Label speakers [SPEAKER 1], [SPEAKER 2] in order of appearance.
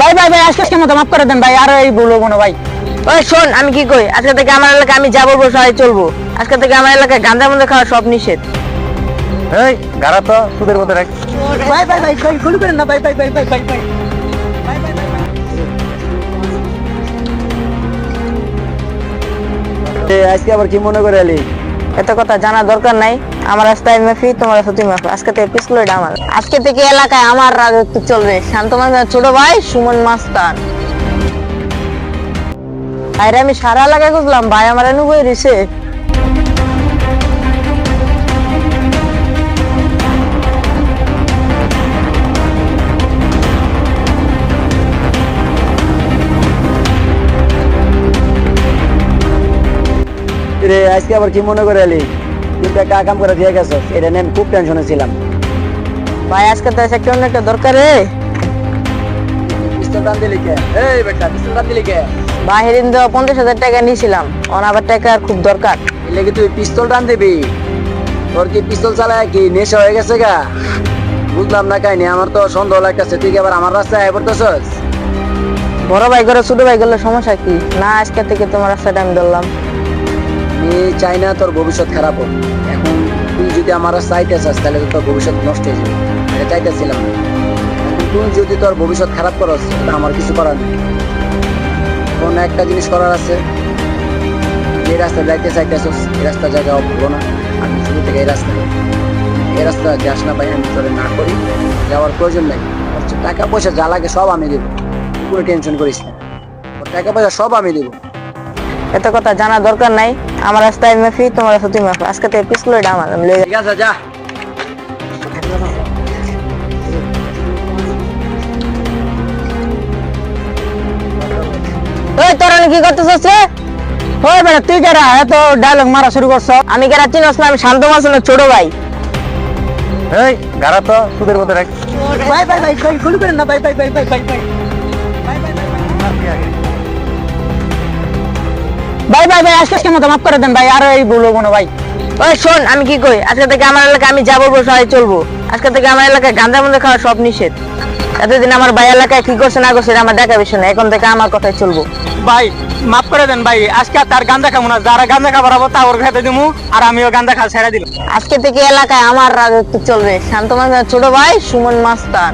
[SPEAKER 1] ভাই ভাই ভাই আজকে মতো মাফ করে দেন ভাই, আর এই বলবো না ভাই।
[SPEAKER 2] ওই শোন, আমি কি কই, আজকে থেকে আমার এলাকায় আমি যা বলবো সবাই চলবো। আজকে থেকে আমার এলাকায় গাঁজা মধ্যে খাওয়া সব নিষেধ।
[SPEAKER 3] এই গাড়া তো সুদের মতো রাখ।
[SPEAKER 1] ভাই ভাই ভাই ভাই গুলি করেন না ভাই ভাই ভাই ভাই ভাই ভাই।
[SPEAKER 3] আজকে আবার কি মনে করে এলি?
[SPEAKER 2] এত কথা জানা দরকার নাই। আমার রাস্তায় মাফি, তোমার রাস্তা তুমি মাফি। আজকে থেকে পিছলো এটা আমার। আজকে থেকে এলাকায় আমার রাজত্ব চলবে। শান্ত মাস্টার ছোট ভাই সুমন মাস্টার। ভাইরে আমি সারা এলাকায় খুঁজলাম, ভাই আমার এনু বই রিসে।
[SPEAKER 3] রে আজকে আবার কি মনে করে এলি? কিন্তু একটা কাম করে দিয়ে গেছস, এটা নিয়ে আমি খুব টেনশনে ছিলাম।
[SPEAKER 2] ভাই আজকে তো এসে কেউ একটা দরকার রে।
[SPEAKER 3] পিস্তল টান দিলি কে? এই বেটা পিস্তল টান দিলি কে?
[SPEAKER 2] বাহিরিন তো 50,000 টাকা নিয়েছিলাম, অনাবার টাকার খুব দরকার।
[SPEAKER 3] এলে কি তুই পিস্তল টান দিবি? তোর কি পিস্তল চালায় কি নেশা হয়ে গেছে গা? বুঝলাম না কাহিনী, আমার তো সন্দেহ লাগতেছে তুই কি আবার আমার রাস্তায় আয় পড়তেছস?
[SPEAKER 2] বড় ভাই করে ছোট ভাই করলে সমস্যা কি? না আজকে থেকে তোমার রাস্তাটা আমি ধরলাম।
[SPEAKER 3] আমি চাই না তোর ভবিষ্যৎ খারাপ হোক। এখন তুই যদি আমার রাস্তায় আইতে চাস তাহলে তো তোর ভবিষ্যৎ নষ্ট হয়ে যাবে। এটা চাইতেছিলাম না। এখন তুই যদি তোর ভবিষ্যৎ খারাপ করস তাহলে আমার কিছু করার নেই। কোন একটা জিনিস করার আছে, যে রাস্তা যাইতে চাইতেছস এই রাস্তা জায়গা ভুলো না। আমি শুরু থেকে এই রাস্তা যাস না ভাই, আমি তোরে না করি, যাওয়ার প্রয়োজন নাই। টাকা পয়সা যা লাগে সব আমি দেবো, কোনো টেনশন করিস না। তোর টাকা পয়সা সব আমি দেবো।
[SPEAKER 2] এত কথা জানা দরকার নাই। আমার রাস্তায় মাফি, তোমার রাস্তা তুমি মাফি। আজকে থেকে পিছলো এটা আমার। আমি লয়ে
[SPEAKER 3] ঠিক আছে যা।
[SPEAKER 2] ওই তোরা কি করতেছিস রে?
[SPEAKER 1] ওই বেটা তুই কেডা এত ডায়লগ মারা শুরু করছ?
[SPEAKER 2] আমি কেন চিনস না? আমি শান্ত মাসুলের ছোট ভাই।
[SPEAKER 3] এই গাড়া তো সুদের মতো রাখ।
[SPEAKER 1] ভাই ভাই ভাই ভাই গুলি করেন না ভাই ভাই ভাই ভাই ভাই ভাই। ভাই ভাই ভাই আজকে মতো মাফ করে দেন ভাই, আর এই বলবো না ভাই।
[SPEAKER 2] ওই শোন, আমি কি কই, আজকে থেকে আমার এলাকায় আমি যা বলবো সবাই চলবো। আজকে থেকে আমার এলাকায় গাঁজা মধ্যে খাওয়া সব নিষেধ। এতদিন আমার ভাই এলাকায় কি করছে না করছে এটা আমার দেখা বিষয় না। এখন থেকে আমার কথাই চলবো।
[SPEAKER 1] ভাই মাফ করে দেন ভাই, আজকে আর তার গাঁজা খাবো না। যারা গাঁজা খাবার হবো তা ওর খেতে দিমু, আর আমিও গাঁজা খাওয়া ছেড়ে দিলাম।
[SPEAKER 2] আজকে থেকে এলাকায় আমার রাজত্ব চলবে। শান্ত মাস্টার ছোট ভাই সুমন মাস্টার।